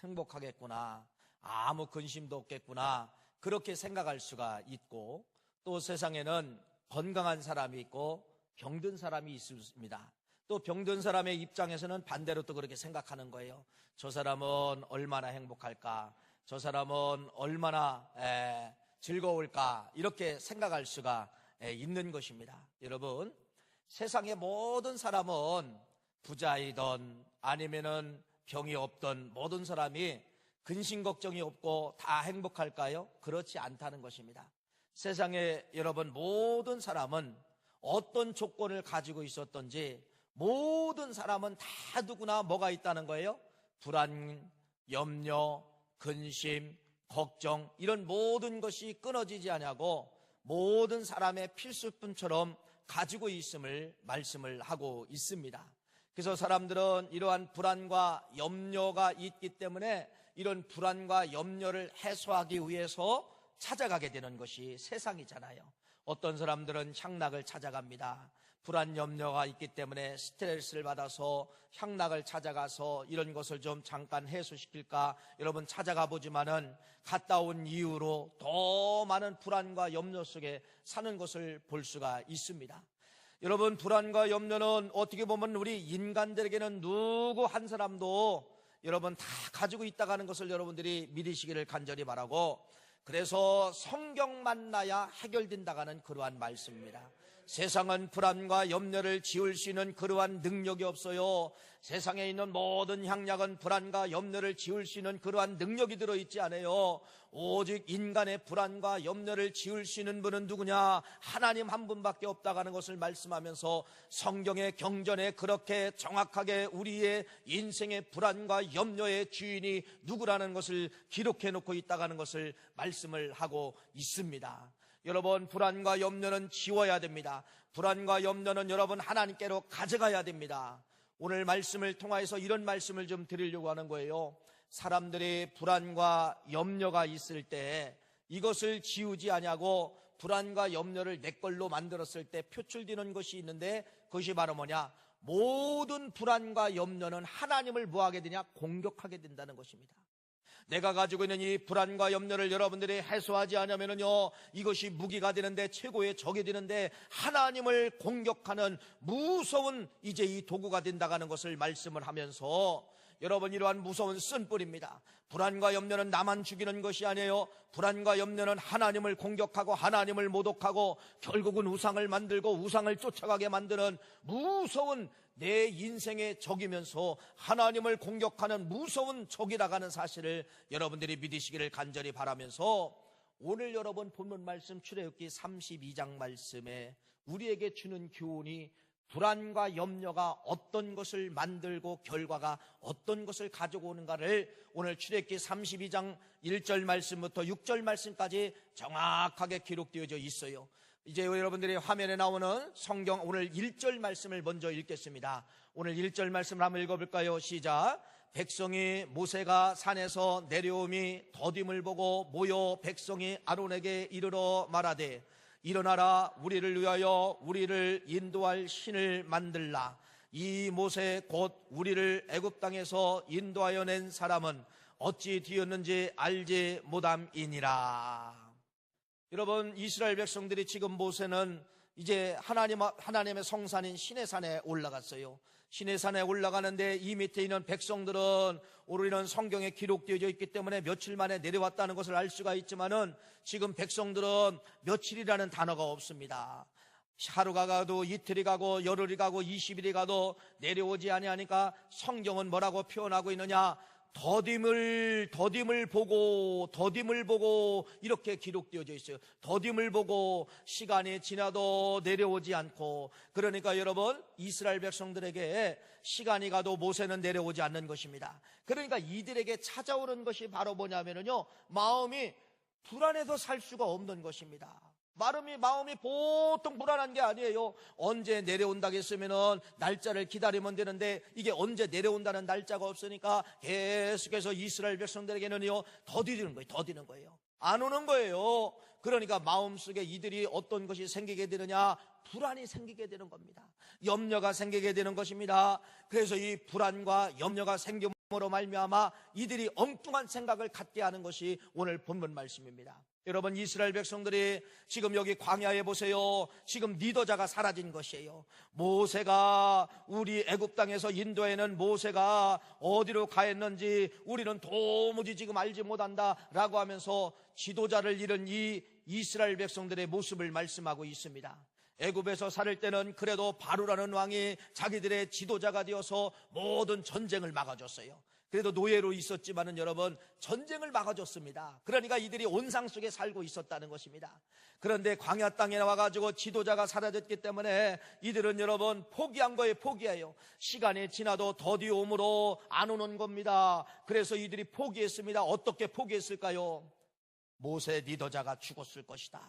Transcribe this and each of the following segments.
행복하겠구나, 아무 근심도 없겠구나, 그렇게 생각할 수가 있고, 또 세상에는 건강한 사람이 있고 병든 사람이 있습니다. 또 병든 사람의 입장에서는 반대로 또 그렇게 생각하는 거예요. 저 사람은 얼마나 행복할까, 저 사람은 얼마나 즐거울까, 이렇게 생각할 수가 있는 것입니다. 여러분, 세상의 모든 사람은 부자이든 아니면은 병이 없던 모든 사람이 근심 걱정이 없고 다 행복할까요? 그렇지 않다는 것입니다. 세상에 여러분, 모든 사람은 어떤 조건을 가지고 있었던지 모든 사람은 다 누구나 뭐가 있다는 거예요? 불안, 염려, 근심, 걱정, 이런 모든 것이 끊어지지 않냐고 모든 사람의 필수품처럼 가지고 있음을 말씀을 하고 있습니다. 그래서 사람들은 이러한 불안과 염려가 있기 때문에 이런 불안과 염려를 해소하기 위해서 찾아가게 되는 것이 세상이잖아요. 어떤 사람들은 향락을 찾아갑니다. 불안 염려가 있기 때문에 스트레스를 받아서 향락을 찾아가서 이런 것을 좀 잠깐 해소시킬까 여러분 찾아가 보지만은 갔다 온 이후로 더 많은 불안과 염려 속에 사는 것을 볼 수가 있습니다. 여러분, 불안과 염려는 어떻게 보면 우리 인간들에게는 누구 한 사람도 여러분 다 가지고 있다고 하는 것을 여러분들이 믿으시기를 간절히 바라고, 그래서 성경 만나야 해결된다고 하는 그러한 말씀입니다. 세상은 불안과 염려를 지울 수 있는 그러한 능력이 없어요. 세상에 있는 모든 향락은 불안과 염려를 지울 수 있는 그러한 능력이 들어있지 않아요. 오직 인간의 불안과 염려를 지울 수 있는 분은 누구냐? 하나님 한 분밖에 없다고 하는 것을 말씀하면서 성경의 경전에 그렇게 정확하게 우리의 인생의 불안과 염려의 주인이 누구라는 것을 기록해 놓고 있다고 하는 것을 말씀을 하고 있습니다. 여러분, 불안과 염려는 지워야 됩니다. 불안과 염려는 여러분 하나님께로 가져가야 됩니다. 오늘 말씀을 통해서 이런 말씀을 좀 드리려고 하는 거예요. 사람들이 불안과 염려가 있을 때 이것을 지우지 아니하고 불안과 염려를 내 걸로 만들었을 때 표출되는 것이 있는데, 그것이 바로 뭐냐? 모든 불안과 염려는 하나님을 뭐하게 되냐? 공격하게 된다는 것입니다. 내가 가지고 있는 이 불안과 염려를 여러분들이 해소하지 않으면요, 이것이 무기가 되는데, 최고의 적이 되는데, 하나님을 공격하는 무서운 이제 이 도구가 된다고 하는 것을 말씀을 하면서, 여러분, 이러한 무서운 쓴뿌리입니다. 불안과 염려는 나만 죽이는 것이 아니에요. 불안과 염려는 하나님을 공격하고 하나님을 모독하고 결국은 우상을 만들고 우상을 쫓아가게 만드는 무서운 내 인생의 적이면서 하나님을 공격하는 무서운 적이라고 하는 사실을 여러분들이 믿으시기를 간절히 바라면서, 오늘 여러분 본문 말씀 출애굽기 32장 말씀에 우리에게 주는 교훈이 불안과 염려가 어떤 것을 만들고 결과가 어떤 것을 가지고 오는가를 오늘 출애굽기 32장 1절 말씀부터 6절 말씀까지 정확하게 기록되어져 있어요. 이제 여러분들이 화면에 나오는 성경 오늘 1절 말씀을 먼저 읽겠습니다. 오늘 1절 말씀을 한번 읽어볼까요? 시작. 백성이 모세가 산에서 내려오미 더딤을 보고 모여 백성이 아론에게 이르러 말하되, 일어나라, 우리를 위하여 우리를 인도할 신을 만들라. 이 모세 곧 우리를 애굽 땅에서 인도하여 낸 사람은 어찌 되었는지 알지 못함이니라. 여러분, 이스라엘 백성들이 지금 모세는 이제 하나님의 성산인 시내산에 올라갔어요. 시내산에 올라가는데 이 밑에 있는 백성들은 우리는 성경에 기록되어져 있기 때문에 며칠 만에 내려왔다는 것을 알 수가 있지만은 지금 백성들은 며칠이라는 단어가 없습니다. 하루가 가도 이틀이 가고 열흘이 가고 20일이 가도 내려오지 아니하니까 성경은 뭐라고 표현하고 있느냐? 더딤을 보고 이렇게 기록되어져 있어요. 더딤을 보고 시간이 지나도 내려오지 않고, 그러니까 여러분, 이스라엘 백성들에게 시간이 가도 모세는 내려오지 않는 것입니다. 그러니까 이들에게 찾아오는 것이 바로 뭐냐면요, 마음이 불안해서 살 수가 없는 것입니다. 마음이 보통 불안한 게 아니에요. 언제 내려온다고 했으면은 날짜를 기다리면 되는데 이게 언제 내려온다는 날짜가 없으니까 계속해서 이스라엘 백성들에게는요 더디는 거예요. 안 오는 거예요. 그러니까 마음속에 이들이 어떤 것이 생기게 되느냐? 불안이 생기게 되는 겁니다. 염려가 생기게 되는 것입니다. 그래서 이 불안과 염려가 생기면 으로 말미암아 이들이 엉뚱한 생각을 갖게 하는 것이 오늘 본문 말씀입니다. 여러분, 이스라엘 백성들이 지금 여기 광야에 보세요. 지금 리더자가 사라진 것이에요. 모세가 우리 애굽 땅에서 인도에는 모세가 어디로 가했는지 우리는 도무지 지금 알지 못한다 라고 하면서 지도자를 잃은 이 이스라엘 백성들의 모습을 말씀하고 있습니다. 애굽에서 살 때는 그래도 바로라는 왕이 자기들의 지도자가 되어서 모든 전쟁을 막아줬어요. 그래도 노예로 있었지만은 여러분, 전쟁을 막아줬습니다. 그러니까 이들이 온상 속에 살고 있었다는 것입니다. 그런데 광야 땅에 나와가지고 지도자가 사라졌기 때문에 이들은 여러분 포기한 거예요. 포기해요. 시간이 지나도 더디 오므로 안 오는 겁니다. 그래서 이들이 포기했습니다. 어떻게 포기했을까요? 모세 리더자가 죽었을 것이다.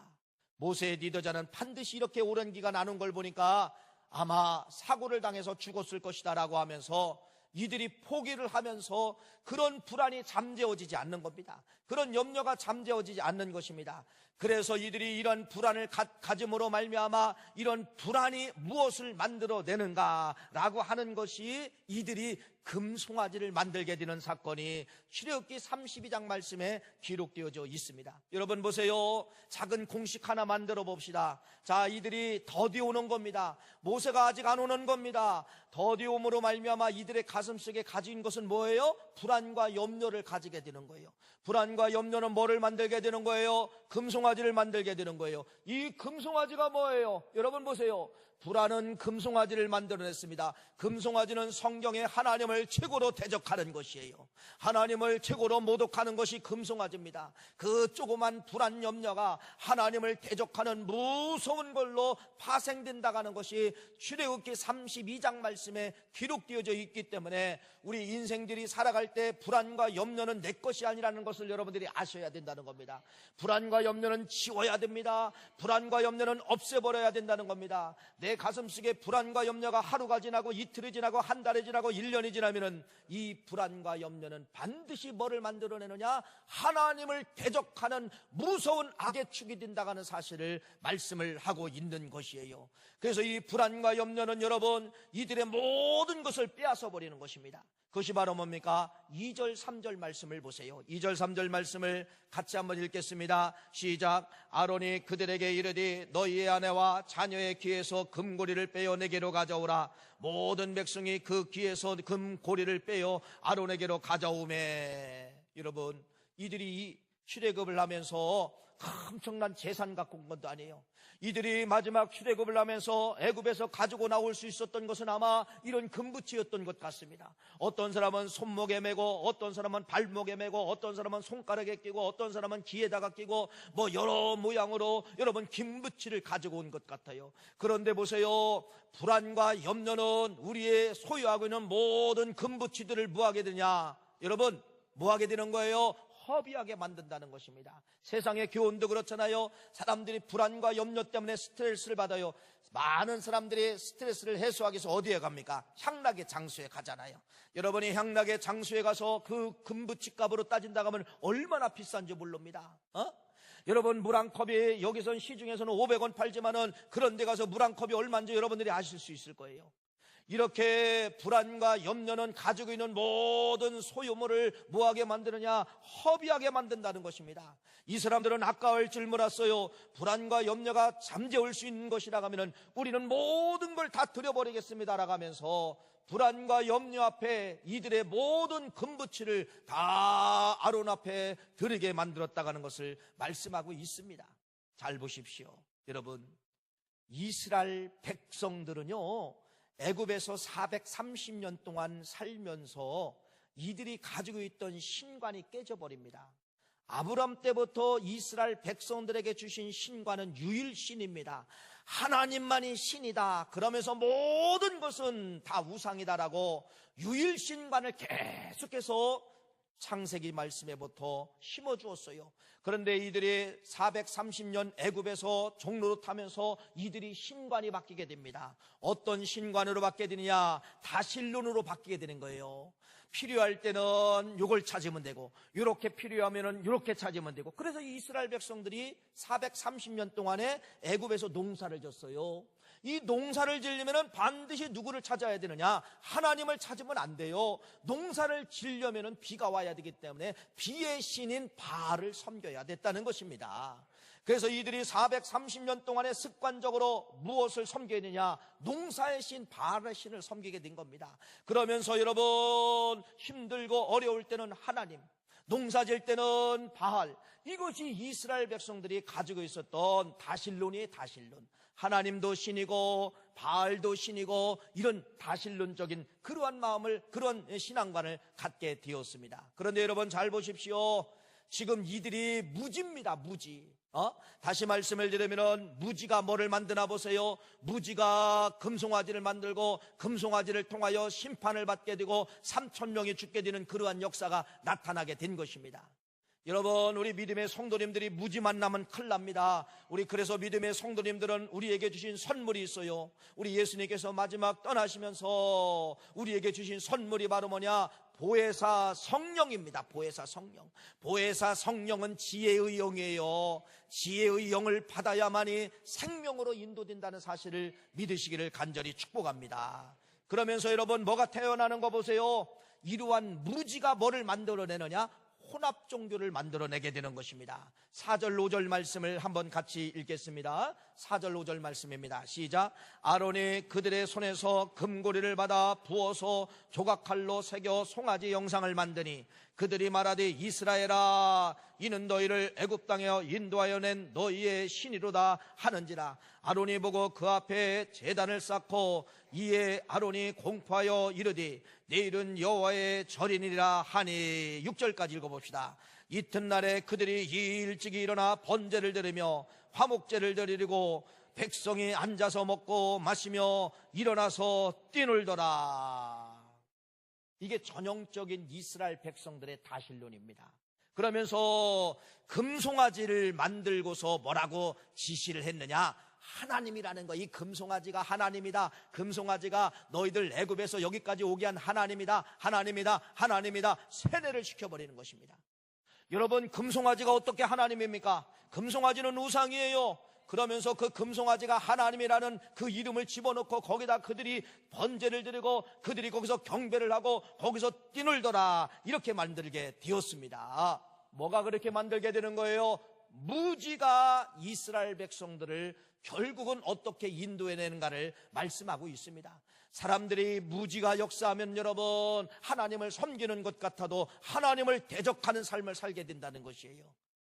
모세의 리더자는 반드시 이렇게 오랜 기간 나눈 걸 보니까 아마 사고를 당해서 죽었을 것이다 라고 하면서 이들이 포기를 하면서 그런 불안이 잠재워지지 않는 겁니다. 그런 염려가 잠재워지지 않는 것입니다. 그래서 이들이 이런 불안을 가짐으로 말미암아 이런 불안이 무엇을 만들어내는가라고 하는 것이 이들이 금송아지를 만들게 되는 사건이 출애굽기 32장 말씀에 기록되어져 있습니다. 여러분 보세요. 작은 공식 하나 만들어 봅시다. 자, 이들이 더디 오는 겁니다. 모세가 아직 안 오는 겁니다. 더디 오므로 말미암아 이들의 가슴속에 가진 것은 뭐예요? 불안과 염려를 가지게 되는 거예요. 불안과 염려는 뭐를 만들게 되는 거예요? 금송아지를 만들게 되는 거예요. 이 금송아지가 뭐예요? 여러분 보세요. 불안은 금송아지를 만들어냈습니다. 금송아지는 성경에 하나님을 최고로 대적하는 것이에요. 하나님을 최고로 모독하는 것이 금송아지입니다. 그 조그만 불안 염려가 하나님을 대적하는 무서운 걸로 파생된다는 것이 출애굽기 32장 말씀에 기록되어져 있기 때문에 우리 인생들이 살아갈 때 불안과 염려는 내 것이 아니라는 것을 여러분들이 아셔야 된다는 겁니다. 불안과 염려는 지워야 됩니다. 불안과 염려는 없애버려야 된다는 겁니다. 내 가슴속에 불안과 염려가 하루가 지나고 이틀이 지나고 한 달이 지나고 1년이 지나면은 이 불안과 염려는 반드시 뭐를 만들어내느냐? 하나님을 대적하는 무서운 악의 축이 된다는 사실을 말씀을 하고 있는 것이에요. 그래서 이 불안과 염려는 여러분 이들의 모든 것을 빼앗아 버리는 것입니다. 그것이 바로 뭡니까? 2절 3절 말씀을 보세요. 2절 3절 말씀을 같이 한번 읽겠습니다. 시작. 아론이 그들에게 이르되 너희의 아내와 자녀의 귀에서 금고리를 빼어 내게로 가져오라. 모든 백성이 그 귀에서 금고리를 빼어 아론에게로 가져오매. 여러분, 이들이 출애굽을 하면서 엄청난 재산 갖고 온 것도 아니에요. 이들이 마지막 출애굽을 하면서 애굽에서 가지고 나올 수 있었던 것은 아마 이런 금붙이였던 것 같습니다. 어떤 사람은 손목에 메고, 어떤 사람은 발목에 메고, 어떤 사람은 손가락에 끼고, 어떤 사람은 귀에다가 끼고, 뭐 여러 모양으로 여러분 금붙이를 가지고 온 것 같아요. 그런데 보세요. 불안과 염려는 우리의 소유하고 있는 모든 금붙이들을 뭐하게 되냐? 여러분, 뭐하게 되는 거예요? 허비하게 만든다는 것입니다. 세상의 교훈도 그렇잖아요. 사람들이 불안과 염려 때문에 스트레스를 받아요. 많은 사람들이 스트레스를 해소하기 위해서 어디에 갑니까? 향락의 장소에 가잖아요. 여러분이 향락의 장소에 가서 그 금붙이 값으로 따진다고 하면 얼마나 비싼지 모릅니다. 여러분, 물 한 컵이 여기선 시중에서는 500원 팔지만은 그런 데 가서 물 한 컵이 얼마인지 여러분들이 아실 수 있을 거예요. 이렇게 불안과 염려는 가지고 있는 모든 소유물을 뭐하게 만드느냐? 허비하게 만든다는 것입니다. 이 사람들은 아까울 줄 몰랐어요. 불안과 염려가 잠재울 수 있는 것이라고 하면 우리는 모든 걸 다 들여버리겠습니다 라고 하면서 불안과 염려 앞에 이들의 모든 금붙이를 다 아론 앞에 드리게 만들었다는 것을 말씀하고 있습니다. 잘 보십시오. 여러분, 이스라엘 백성들은요 애굽에서 430년 동안 살면서 이들이 가지고 있던 신관이 깨져버립니다. 아브람 때부터 이스라엘 백성들에게 주신 신관은 유일신입니다. 하나님만이 신이다. 그러면서 모든 것은 다 우상이다라고 유일신관을 계속해서 창세기 말씀에부터 심어주었어요. 그런데 이들이 430년 애굽에서 종로로 타면서 이들이 신관이 바뀌게 됩니다. 어떤 신관으로 바뀌게 되느냐? 다실론으로 바뀌게 되는 거예요. 필요할 때는 요걸 찾으면 되고, 요렇게 필요하면은 요렇게 찾으면 되고. 그래서 이스라엘 백성들이 430년 동안에 애굽에서 농사를 졌어요. 이 농사를 지으려면 반드시 누구를 찾아야 되느냐? 하나님을 찾으면 안 돼요. 농사를 지으려면 비가 와야 되기 때문에 비의 신인 바알을 섬겨야 됐다는 것입니다. 그래서 이들이 430년 동안에 습관적으로 무엇을 섬겨야 되냐? 농사의 신 바알의 신을 섬기게 된 겁니다. 그러면서 여러분, 힘들고 어려울 때는 하나님, 농사 지을 때는 바알, 이것이 이스라엘 백성들이 가지고 있었던 다실론이에요. 다실론. 하나님도 신이고 바알도 신이고 이런 다실론적인 그러한 마음을, 그런 신앙관을 갖게 되었습니다. 그런데 여러분 잘 보십시오. 지금 이들이 무지입니다. 무지. 다시 말씀을 드리면 무지가 뭐를 만드나 보세요. 무지가 금송아지를 만들고 금송아지를 통하여 심판을 받게 되고 3,000명이 죽게 되는 그러한 역사가 나타나게 된 것입니다. 여러분, 우리 믿음의 성도님들이 무지 만나면 큰일 납니다. 우리 그래서 믿음의 성도님들은 우리에게 주신 선물이 있어요. 우리 예수님께서 마지막 떠나시면서 우리에게 주신 선물이 바로 뭐냐? 보혜사 성령입니다. 보혜사 성령. 보혜사 성령은 지혜의 영이에요. 지혜의 영을 받아야만이 생명으로 인도된다는 사실을 믿으시기를 간절히 축복합니다. 그러면서 여러분, 뭐가 태어나는 거 보세요. 이러한 무지가 뭐를 만들어내느냐? 혼합 종교를 만들어내게 되는 것입니다. 4절 5절 말씀을 한번 같이 읽겠습니다. 4절 5절 말씀입니다. 시작. 아론이 그들의 손에서 금고리를 받아 부어서 조각칼로 새겨 송아지 영상을 만드니 그들이 말하되 이스라엘아, 이는 너희를 애굽 땅에 인도하여 낸 너희의 신이로다 하는지라. 아론이 보고 그 앞에 제단을 쌓고 이에 아론이 공포하여 이르되 내일은 여호와의 절이니라 하니. 6절까지 읽어봅시다. 이튿날에 그들이 일찍이 일어나 번제를 드리며 화목제를 드리고 백성이 앉아서 먹고 마시며 일어나서 뛰놀더라. 이게 전형적인 이스라엘 백성들의 다실론입니다. 그러면서 금송아지를 만들고서 뭐라고 지시를 했느냐? 하나님이라는 거. 이 금송아지가 하나님이다. 금송아지가 너희들 애굽에서 여기까지 오게 한 하나님이다. 하나님이다. 하나님이다. 세뇌를 시켜버리는 것입니다. 여러분, 금송아지가 어떻게 하나님입니까? 금송아지는 우상이에요. 그러면서 그 금송아지가 하나님이라는 그 이름을 집어넣고 거기다 그들이 번제를 드리고 그들이 거기서 경배를 하고 거기서 뛰놀더라. 이렇게 만들게 되었습니다. 뭐가 그렇게 만들게 되는 거예요? 무지가 이스라엘 백성들을 결국은 어떻게 인도해내는가를 말씀하고 있습니다. 사람들이 무지가 역사하면 여러분, 하나님을 섬기는 것 같아도 하나님을 대적하는 삶을 살게 된다는 것이에요.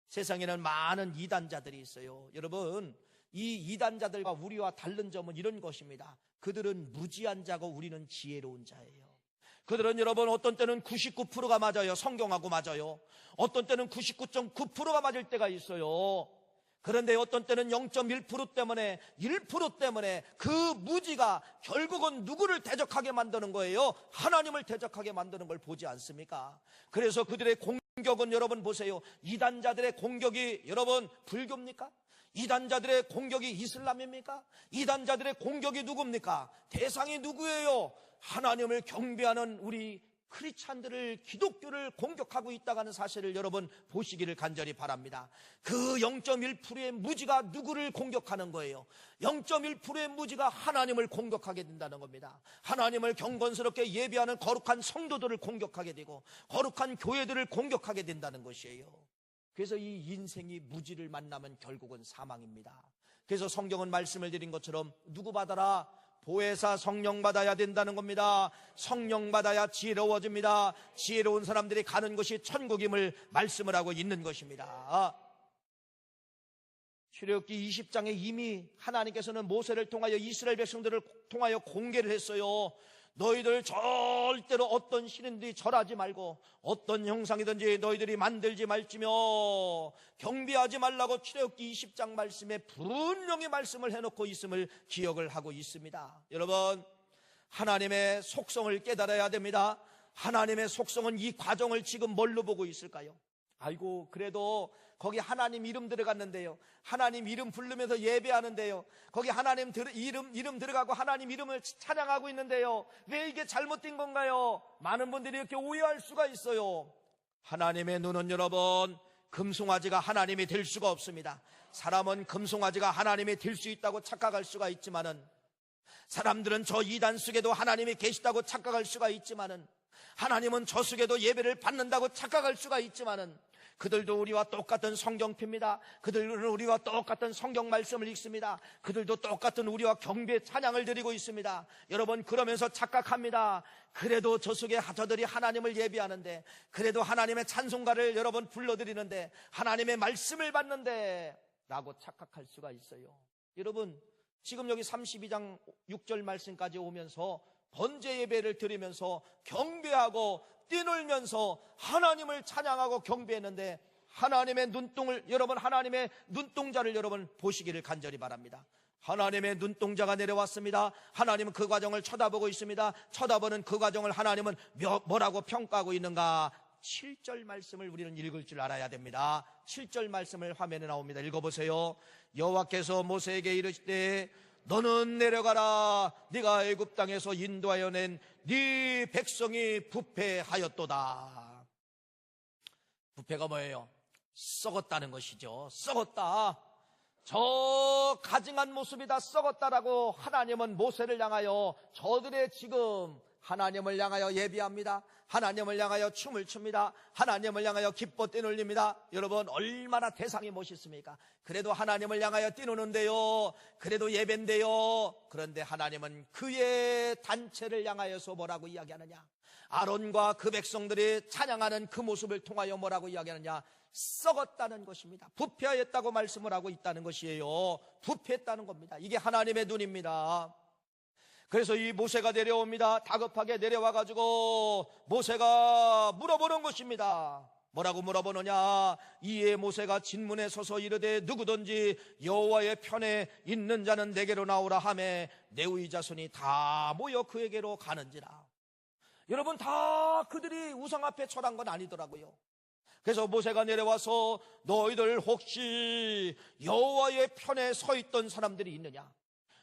세상에는 많은 이단자들이 있어요. 여러분, 이 이단자들과 우리와 다른 점은 이런 것입니다. 그들은 무지한 자고 우리는 지혜로운 자예요. 그들은 여러분 어떤 때는 99%가 맞아요. 성경하고 맞아요. 어떤 때는 99.9%가 맞을 때가 있어요. 그런데 어떤 때는 0.1% 때문에 1% 때문에 그 무지가 결국은 누구를 대적하게 만드는 거예요? 하나님을 대적하게 만드는 걸 보지 않습니까? 그래서 그들의 공격은 여러분 보세요. 이단자들의 공격이 여러분 불교입니까? 이단자들의 공격이 이슬람입니까? 이단자들의 공격이 누굽니까? 대상이 누구예요? 하나님을 경배하는 우리 크리스찬들을, 기독교를 공격하고 있다는 사실을 여러분 보시기를 간절히 바랍니다. 그 0.1%의 무지가 누구를 공격하는 거예요? 0.1%의 무지가 하나님을 공격하게 된다는 겁니다. 하나님을 경건스럽게 예배하는 거룩한 성도들을 공격하게 되고 거룩한 교회들을 공격하게 된다는 것이에요. 그래서 이 인생이 무지를 만나면 결국은 사망입니다. 그래서 성경은 말씀을 드린 것처럼 누구 받아라? 보혜사 성령 받아야 된다는 겁니다. 성령 받아야 지혜로워집니다. 지혜로운 사람들이 가는 것이 천국임을 말씀을 하고 있는 것입니다. 출애굽기 20장에 이미 하나님께서는 모세를 통하여 이스라엘 백성들을 통하여 공개를 했어요. 너희들 절대로 어떤 신인들이 절하지 말고 어떤 형상이든지 너희들이 만들지 말지며 경배하지 말라고 출애굽기 20장 말씀에 분명히 말씀을 해놓고 있음을 기억을 하고 있습니다. 여러분, 하나님의 속성을 깨달아야 됩니다. 하나님의 속성은 이 과정을 지금 뭘로 보고 있을까요? 아이고, 그래도 거기 하나님 이름 들어갔는데요. 하나님 이름 부르면서 예배하는데요. 거기 하나님 이름 들어가고 하나님 이름을 찬양하고 있는데요. 왜 이게 잘못된 건가요? 많은 분들이 이렇게 오해할 수가 있어요. 하나님의 눈은 여러분, 금송아지가 하나님이 될 수가 없습니다. 사람은 금송아지가 하나님이 될 수 있다고 착각할 수가 있지만은 사람들은 저 이단 속에도 하나님이 계시다고 착각할 수가 있지만은, 하나님은 저 속에도 예배를 받는다고 착각할 수가 있지만은, 그들도 우리와 똑같은 성경표입니다. 그들은 우리와 똑같은 성경 말씀을 읽습니다. 그들도 똑같은 우리와 경배 찬양을 드리고 있습니다. 여러분, 그러면서 착각합니다. 그래도 저 속에 저들이 하나님을 예배하는데, 그래도 하나님의 찬송가를 여러분 불러드리는데, 하나님의 말씀을 받는데 라고 착각할 수가 있어요. 여러분, 지금 여기 32장 6절 말씀까지 오면서 번제 예배를 드리면서 경배하고 뛰놀면서 하나님을 찬양하고 경배했는데, 하나님의 눈동을, 여러분, 하나님의 눈동자를 여러분 보시기를 간절히 바랍니다. 하나님의 눈동자가 내려왔습니다. 하나님은 그 과정을 쳐다보고 있습니다. 쳐다보는 그 과정을 하나님은 뭐라고 평가하고 있는가? 7절 말씀을 우리는 읽을 줄 알아야 됩니다. 7절 말씀을 화면에 나옵니다. 읽어보세요. 여호와께서 모세에게 이르시되 너는 내려가라. 네가 애굽 땅에서 인도하여 낸 네 백성이 부패하였도다. 부패가 뭐예요? 썩었다는 것이죠. 썩었다. 저 가증한 모습이 다 썩었다라고 하나님은 모세를 향하여, 저들의 지금 하나님을 향하여 예비합니다. 하나님을 향하여 춤을 춥니다. 하나님을 향하여 기뻐 뛰놀립니다. 여러분, 얼마나 대상이 멋있습니까? 그래도 하나님을 향하여 뛰노는데요, 그래도 예배인데요. 그런데 하나님은 그의 단체를 향하여서 뭐라고 이야기하느냐? 아론과 그 백성들이 찬양하는 그 모습을 통하여 뭐라고 이야기하느냐? 썩었다는 것입니다. 부패하였다고 말씀을 하고 있다는 것이에요. 부패했다는 겁니다. 이게 하나님의 눈입니다. 그래서 이 모세가 내려옵니다. 다급하게 내려와가지고 모세가 물어보는 것입니다. 뭐라고 물어보느냐? 이에 모세가 진문에 서서 이르되 누구든지 여호와의 편에 있는 자는 내게로 나오라 하매 레위 자손이 다 모여 그에게로 가는지라. 여러분, 다 그들이 우상 앞에 절한 건 아니더라고요. 그래서 모세가 내려와서 너희들 혹시 여호와의 편에 서 있던 사람들이 있느냐?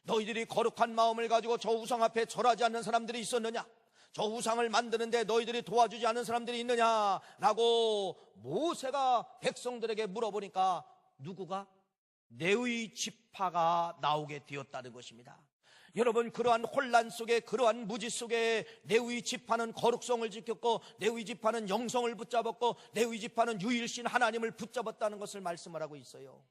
너희들이 거룩한 마음을 가지고 저 우상 앞에 절하지 않는 사람들이 있었느냐? 저 우상을 만드는데 너희들이 도와주지 않는 사람들이 있느냐? 라고 모세가 백성들에게 물어보니까 누구가? 레위 지파가 나오게 되었다는 것입니다. 여러분, 그러한 혼란 속에, 그러한 무지 속에 레위 지파는 거룩성을 지켰고, 레위 지파는 영성을 붙잡았고, 레위 지파는 유일신 하나님을 붙잡았다는 것을 말씀을 하고 있어요.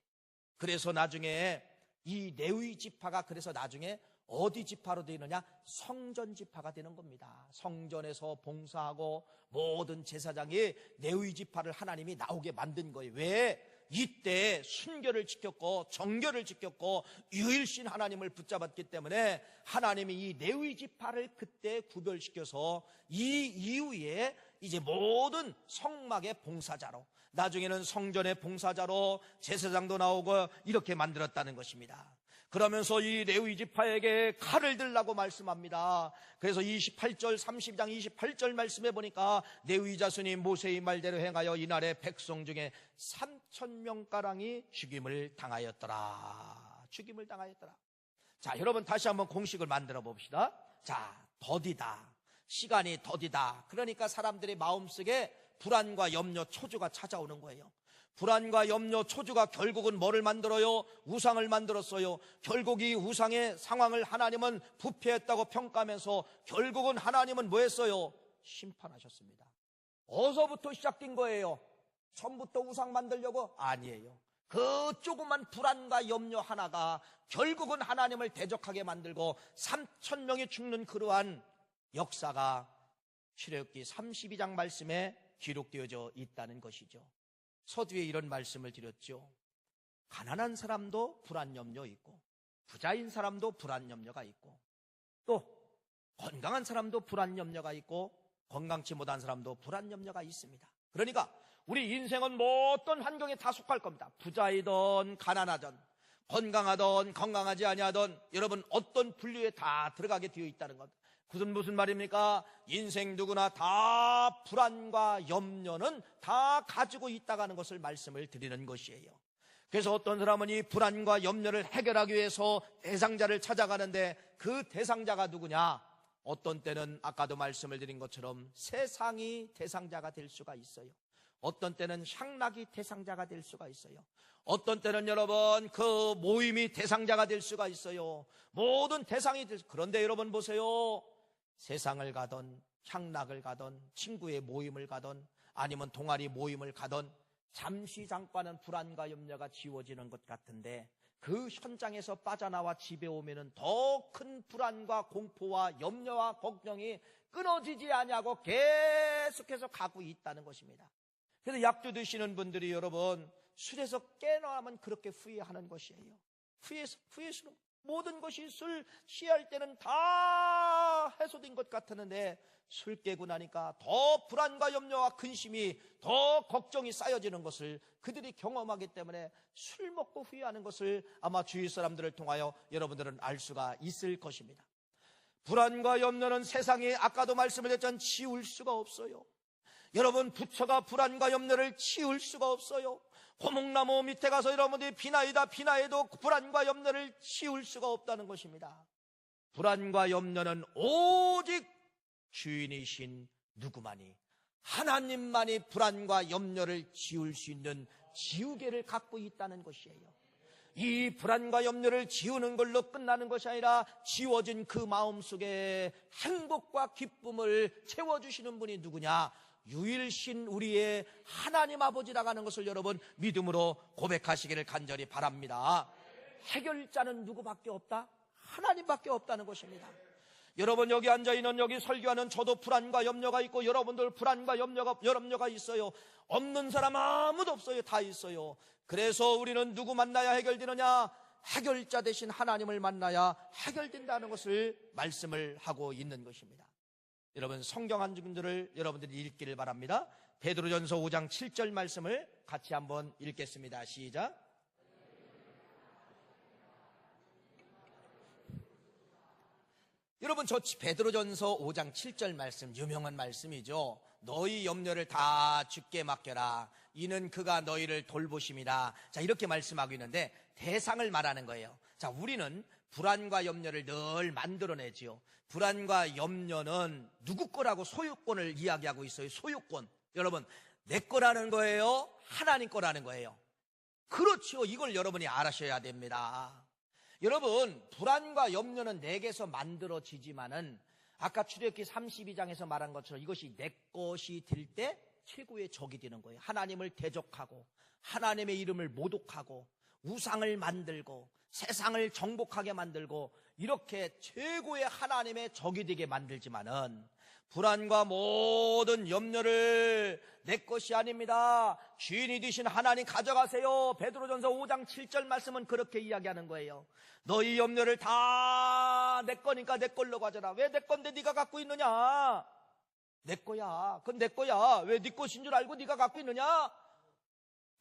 그래서 나중에 이 레위 지파가 그래서 나중에 어디 지파로 되느냐? 성전 지파가 되는 겁니다. 성전에서 봉사하고 모든 제사장이 레위 지파를 하나님이 나오게 만든 거예요. 왜? 이때 순결을 지켰고 정결을 지켰고 유일신 하나님을 붙잡았기 때문에 하나님이 이 레위 지파를 그때 구별시켜서 이 이후에 이제 모든 성막의 봉사자로, 나중에는 성전의 봉사자로 제사장도 나오고 이렇게 만들었다는 것입니다. 그러면서 이 레위 지파에게 칼을 들라고 말씀합니다. 그래서 28절 30장 28절 말씀해 보니까 레위 자손이 모세의 말대로 행하여 이날에 백성 중에 3,000명가량이 죽임을 당하였더라. 죽임을 당하였더라. 자, 여러분 다시 한번 공식을 만들어 봅시다. 자, 더디다. 시간이 더디다. 그러니까 사람들의 마음속에 불안과 염려, 초조가 찾아오는 거예요. 불안과 염려, 초조가 결국은 뭐를 만들어요? 우상을 만들었어요. 결국 이 우상의 상황을 하나님은 부패했다고 평가하면서 결국은 하나님은 뭐 했어요? 심판하셨습니다. 어디서부터 시작된 거예요? 처음부터 우상 만들려고? 아니에요. 그 조그만 불안과 염려 하나가 결국은 하나님을 대적하게 만들고 3,000명이 죽는 그러한 역사가 출애굽기 32장 말씀에 기록되어져 있다는 것이죠. 서두에 이런 말씀을 드렸죠. 가난한 사람도 불안 염려 있고, 부자인 사람도 불안 염려가 있고, 또 건강한 사람도 불안 염려가 있고, 건강치 못한 사람도 불안 염려가 있습니다. 그러니까 우리 인생은 뭐 어떤 환경에 다 속할 겁니다. 부자이든 가난하든 건강하든 건강하지 아니하든 여러분 어떤 분류에 다 들어가게 되어 있다는 것. 무슨 말입니까? 인생 누구나 다 불안과 염려는 다 가지고 있다는 것을 말씀을 드리는 것이에요. 그래서 어떤 사람은 이 불안과 염려를 해결하기 위해서 대상자를 찾아가는데 그 대상자가 누구냐? 어떤 때는 아까도 말씀을 드린 것처럼 세상이 대상자가 될 수가 있어요. 어떤 때는 향락이 대상자가 될 수가 있어요. 어떤 때는 여러분 그 모임이 대상자가 될 수가 있어요. 모든 대상이 그런데 여러분 보세요. 세상을 가던 향락을 가던 친구의 모임을 가던 아니면 동아리 모임을 가던 잠시 잠깐은 불안과 염려가 지워지는 것 같은데 그 현장에서 빠져나와 집에 오면은 더 큰 불안과 공포와 염려와 걱정이 끊어지지 아니하고 계속해서 가고 있다는 것입니다. 그래서 약주 드시는 분들이 여러분 술에서 깨어나면 그렇게 후회하는 것이에요. 후회스러운 모든 것이 술 취할 때는 다 해소된 것 같았는데 술 깨고 나니까 더 불안과 염려와 근심이 더 걱정이 쌓여지는 것을 그들이 경험하기 때문에 술 먹고 후회하는 것을 아마 주위 사람들을 통하여 여러분들은 알 수가 있을 것입니다. 불안과 염려는 세상에 아까도 말씀을 드렸지만 치울 수가 없어요. 여러분 부처가 불안과 염려를 치울 수가 없어요. 고목나무 밑에 가서 여러분들이 비나해도 불안과 염려를 치울 수가 없다는 것입니다. 불안과 염려는 오직 주인이신 누구만이 하나님만이 불안과 염려를 지울 수 있는 지우개를 갖고 있다는 것이에요. 이 불안과 염려를 지우는 걸로 끝나는 것이 아니라 지워진 그 마음속에 행복과 기쁨을 채워주시는 분이 누구냐? 유일신 우리의 하나님 아버지라고 하는 것을 여러분 믿음으로 고백하시기를 간절히 바랍니다. 해결자는 누구밖에 없다? 하나님밖에 없다는 것입니다. 여러분 여기 앉아있는 여기 설교하는 저도 불안과 염려가 있고 여러분들 불안과 염려가 있어요. 없는 사람 아무도 없어요. 다 있어요. 그래서 우리는 누구 만나야 해결되느냐? 해결자 되신 하나님을 만나야 해결된다는 것을 말씀을 하고 있는 것입니다. 여러분 성경 한 군절을 여러분들이 읽기를 바랍니다. 베드로전서 5장 7절 말씀을 같이 한번 읽겠습니다. 시작. 여러분 저 베드로전서 5장 7절 말씀 유명한 말씀이죠. 너희 염려를 다 주께 맡겨라. 이는 그가 너희를 돌보심이라. 자 이렇게 말씀하고 있는데 대상을 말하는 거예요. 자 우리는 불안과 염려를 늘 만들어내지요. 불안과 염려는 누구 거라고 소유권을 이야기하고 있어요. 소유권. 여러분 내 거라는 거예요? 하나님 거라는 거예요? 그렇죠. 이걸 여러분이 알아셔야 됩니다. 여러분 불안과 염려는 내게서 만들어지지만은 아까 출애굽기 32장에서 말한 것처럼 이것이 내 것이 될 때 최고의 적이 되는 거예요. 하나님을 대적하고 하나님의 이름을 모독하고 우상을 만들고 세상을 정복하게 만들고 이렇게 최고의 하나님의 적이 되게 만들지만은 불안과 모든 염려를 내 것이 아닙니다. 주인이 되신 하나님 가져가세요. 베드로전서 5장 7절 말씀은 그렇게 이야기하는 거예요. 너희 염려를 다 내 거니까 내 걸로 가져라. 왜 내 건데 네가 갖고 있느냐? 내 거야. 그건 내 거야. 왜 네 것인 줄 알고 네가 갖고 있느냐?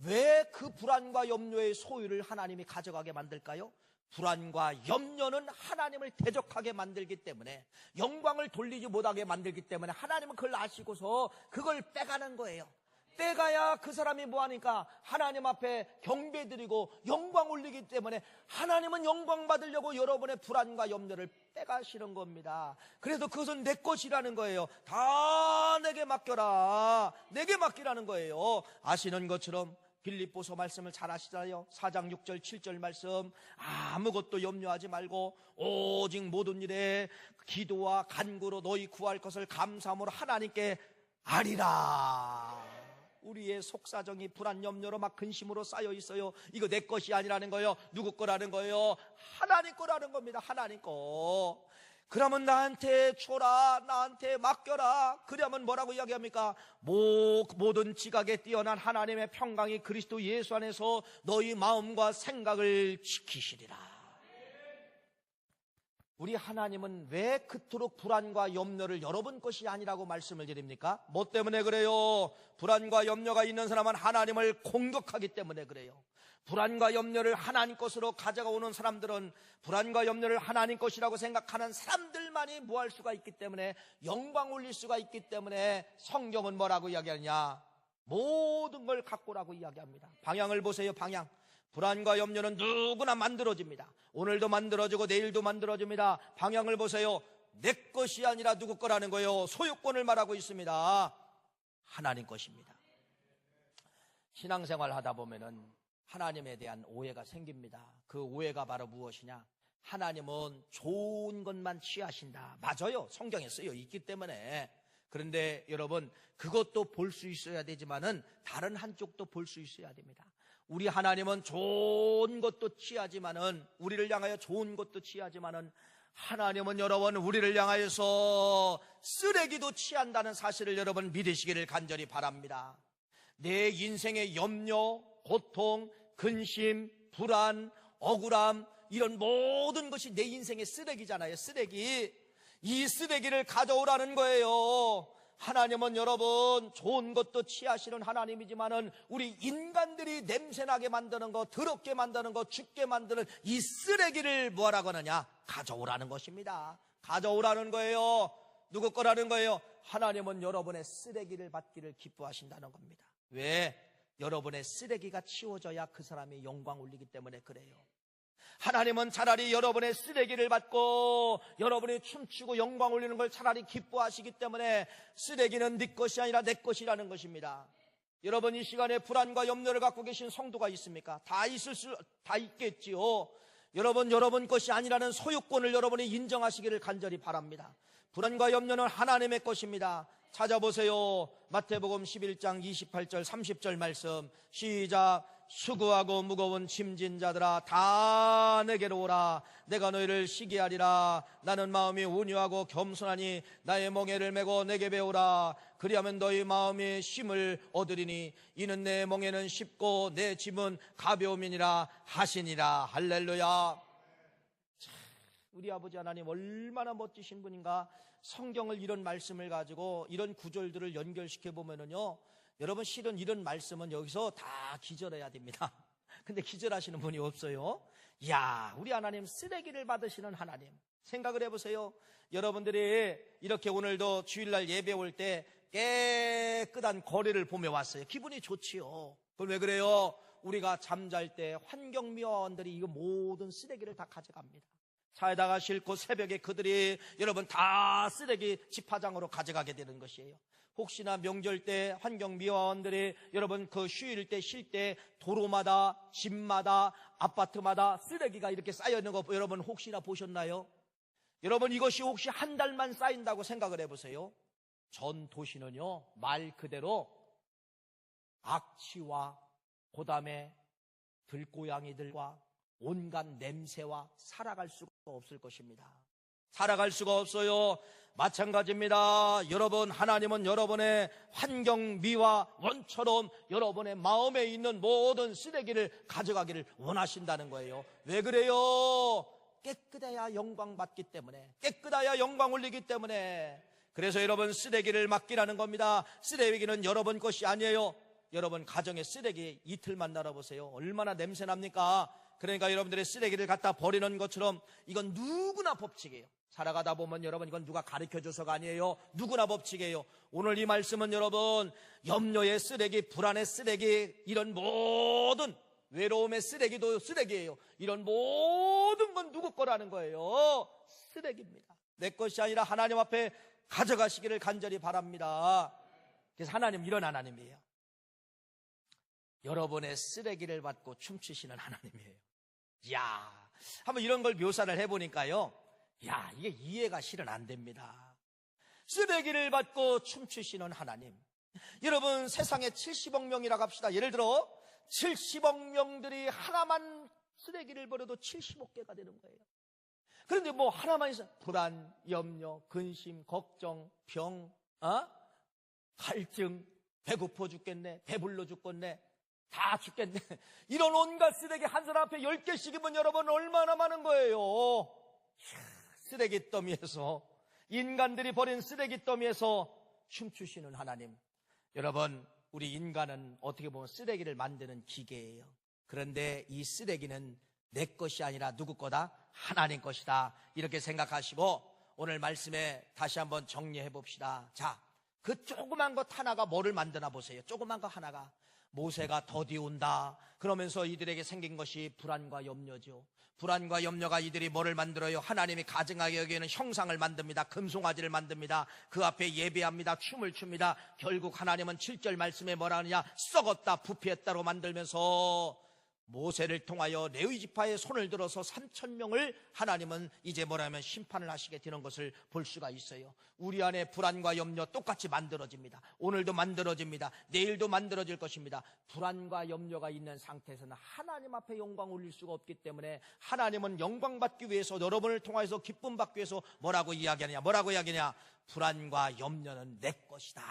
왜 그 불안과 염려의 소유를 하나님이 가져가게 만들까요? 불안과 염려는 하나님을 대적하게 만들기 때문에 영광을 돌리지 못하게 만들기 때문에 하나님은 그걸 아시고서 그걸 빼가는 거예요. 빼가야 그 사람이 뭐하니까 하나님 앞에 경배드리고 영광 올리기 때문에 하나님은 영광 받으려고 여러분의 불안과 염려를 빼가시는 겁니다. 그래서 그것은 내 것이라는 거예요. 다 내게 맡겨라. 내게 맡기라는 거예요. 아시는 것처럼 빌립보서 말씀을 잘 아시잖아요. 4장 6절 7절 말씀 아무것도 염려하지 말고 오직 모든 일에 기도와 간구로 너희 구할 것을 감사함으로 하나님께 아리라. 우리의 속사정이 불안 염려로 막 근심으로 쌓여 있어요. 이거 내 것이 아니라는 거예요. 누구 거라는 거예요? 하나님 거라는 겁니다. 하나님 거. 그러면 나한테 줘라. 나한테 맡겨라. 그러면 뭐라고 이야기합니까? 모든 지각에 뛰어난 하나님의 평강이 그리스도 예수 안에서 너희 마음과 생각을 지키시리라. 우리 하나님은 왜 그토록 불안과 염려를 여러분 것이 아니라고 말씀을 드립니까? 뭐 때문에 그래요? 불안과 염려가 있는 사람은 하나님을 공격하기 때문에 그래요. 불안과 염려를 하나님 것으로 가져가오는 사람들은 불안과 염려를 하나님 것이라고 생각하는 사람들만이 뭐할 수가 있기 때문에 영광 올릴 수가 있기 때문에 성경은 뭐라고 이야기하느냐? 모든 걸 갖고라고 이야기합니다. 방향을 보세요. 방향. 불안과 염려는 누구나 만들어집니다. 오늘도 만들어지고 내일도 만들어집니다. 방향을 보세요. 내 것이 아니라 누구 거라는 거예요? 소유권을 말하고 있습니다. 하나님 것입니다. 신앙생활 하다 보면은 하나님에 대한 오해가 생깁니다. 그 오해가 바로 무엇이냐? 하나님은 좋은 것만 취하신다. 맞아요. 성경에 쓰여 있기 때문에. 그런데 여러분, 그것도 볼 수 있어야 되지만은 다른 한쪽도 볼 수 있어야 됩니다. 우리 하나님은 좋은 것도 취하지만은, 우리를 향하여 좋은 것도 취하지만은, 하나님은 여러분 우리를 향하여서 쓰레기도 취한다는 사실을 여러분 믿으시기를 간절히 바랍니다. 내 인생의 염려, 고통, 근심, 불안, 억울함, 이런 모든 것이 내 인생의 쓰레기잖아요. 쓰레기. 이 쓰레기를 가져오라는 거예요. 하나님은 여러분 좋은 것도 취하시는 하나님이지만은 우리 인간들이 냄새나게 만드는 거, 더럽게 만드는 거, 죽게 만드는 이 쓰레기를 뭐라고 하느냐? 가져오라는 것입니다. 가져오라는 거예요. 누구 거라는 거예요? 하나님은 여러분의 쓰레기를 받기를 기뻐하신다는 겁니다. 왜? 여러분의 쓰레기가 치워져야 그 사람이 영광 올리기 때문에 그래요. 하나님은 차라리 여러분의 쓰레기를 받고 여러분이 춤추고 영광 올리는 걸 차라리 기뻐하시기 때문에 쓰레기는 네 것이 아니라 내 것이라는 것입니다. 여러분 이 시간에 불안과 염려를 갖고 계신 성도가 있습니까? 다 있겠지요. 여러분 것이 아니라는 소유권을 여러분이 인정하시기를 간절히 바랍니다. 불안과 염려는 하나님의 것입니다. 찾아보세요. 마태복음 11장 28절 30절 말씀 시작. 수고하고 무거운 짐진 자들아 다 내게로 오라. 내가 너희를 쉬게 하리라. 나는 마음이 온유하고 겸손하니 나의 멍에를 메고 내게 배우라. 그리하면 너희 마음이 쉼을 얻으리니 이는 내 멍에는 쉽고 내 짐은 가벼움이니라 하시니라. 할렐루야. 우리 아버지 하나님 얼마나 멋지신 분인가. 성경을 이런 말씀을 가지고 이런 구절들을 연결시켜 보면은요, 여러분 실은 이런 말씀은 여기서 다 기절해야 됩니다. 근데 기절하시는 분이 없어요. 이야, 우리 하나님 쓰레기를 받으시는 하나님. 생각을 해보세요. 여러분들이 이렇게 오늘도 주일날 예배 올 때 깨끗한 거리를 보며 왔어요. 기분이 좋지요. 그럼 왜 그래요? 우리가 잠잘 때 환경미화원들이 이거 모든 쓰레기를 다 가져갑니다. 차에다가 싣고 새벽에 그들이 여러분 다 쓰레기 집화장으로 가져가게 되는 것이에요. 혹시나 명절 때 환경미화원들이 여러분 그 휴일 때 쉴 때 도로마다 집마다 아파트마다 쓰레기가 이렇게 쌓여 있는 거 여러분 혹시나 보셨나요? 여러분 이것이 혹시 한 달만 쌓인다고 생각을 해보세요. 전 도시는요 말 그대로 악취와 그다음에 들고양이들과 온갖 냄새와 살아갈 수가 없을 것입니다. 살아갈 수가 없어요. 마찬가지입니다. 여러분 하나님은 여러분의 환경미화 원처럼 여러분의 마음에 있는 모든 쓰레기를 가져가기를 원하신다는 거예요. 왜 그래요? 깨끗해야 영광 받기 때문에, 깨끗해야 영광 올리기 때문에. 그래서 여러분 쓰레기를 맡기라는 겁니다. 쓰레기는 여러분 것이 아니에요. 여러분 가정에 쓰레기 이틀만 널어보세요. 얼마나 냄새납니까? 그러니까 여러분들의 쓰레기를 갖다 버리는 것처럼 이건 누구나 법칙이에요. 살아가다 보면 여러분 이건 누가 가르쳐줘서가 아니에요. 누구나 법칙이에요. 오늘 이 말씀은 여러분 염려의 쓰레기, 불안의 쓰레기, 이런 모든 외로움의 쓰레기도 쓰레기예요. 이런 모든 건 누구 거라는 거예요? 쓰레기입니다. 내 것이 아니라 하나님 앞에 가져가시기를 간절히 바랍니다. 그래서 하나님 이런 하나님이에요. 여러분의 쓰레기를 받고 춤추시는 하나님이에요. 이야, 한번 이런 걸 묘사를 해보니까요, 야, 이게 이해가 실은 안 됩니다. 쓰레기를 받고 춤추시는 하나님. 여러분 세상에 70억 명이라고 합시다. 예를 들어 70억 명들이 하나만 쓰레기를 버려도 70억 개가 되는 거예요. 그런데 뭐 하나만 있어 불안, 염려, 근심, 걱정, 병, 갈증, 배고파 죽겠네, 배불러 죽겠네, 다 죽겠네. 이런 온갖 쓰레기 한 사람 앞에 10개씩이면 여러분 얼마나 많은 거예요. 쓰레기 더미에서, 인간들이 버린 쓰레기 더미에서 춤추시는 하나님. 여러분 우리 인간은 어떻게 보면 쓰레기를 만드는 기계예요. 그런데 이 쓰레기는 내 것이 아니라 누구 거다? 하나님 것이다. 이렇게 생각하시고 오늘 말씀에 다시 한번 정리해 봅시다. 자, 그 조그만 것 하나가 뭐를 만드나 보세요. 조그만 것 하나가. 모세가 더디 온다 그러면서 이들에게 생긴 것이 불안과 염려죠. 불안과 염려가 이들이 뭐를 만들어요? 하나님이 가증하게 여기는 형상을 만듭니다. 금송아지를 만듭니다. 그 앞에 예배합니다. 춤을 춥니다. 결국 하나님은 7절 말씀에 뭐라 하느냐? 썩었다 부패했다로 만들면서 모세를 통하여 레위 지파의 손을 들어서 3,000명을 하나님은 이제 뭐라면 심판을 하시게 되는 것을 볼 수가 있어요. 우리 안에 불안과 염려 똑같이 만들어집니다. 오늘도 만들어집니다. 내일도 만들어질 것입니다. 불안과 염려가 있는 상태에서는 하나님 앞에 영광 올릴 수가 없기 때문에 하나님은 영광 받기 위해서 여러분을 통해서 기쁨 받기 위해서 뭐라고 이야기하냐? 불안과 염려는 내 것이다.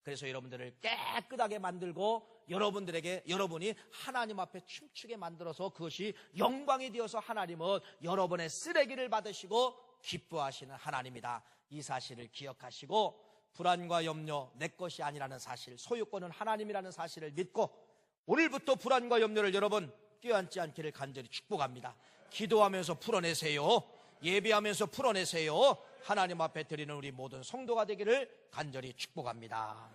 그래서 여러분들을 깨끗하게 만들고 여러분이 하나님 앞에 춤추게 만들어서 그것이 영광이 되어서 하나님은 여러분의 쓰레기를 받으시고 기뻐하시는 하나님이다. 이 사실을 기억하시고 불안과 염려 내 것이 아니라는 사실, 소유권은 하나님이라는 사실을 믿고 오늘부터 불안과 염려를 여러분 껴안지 않기를 간절히 축복합니다. 기도하면서 풀어내세요. 예배하면서 풀어내세요. 하나님 앞에 드리는 우리 모든 성도가 되기를 간절히 축복합니다.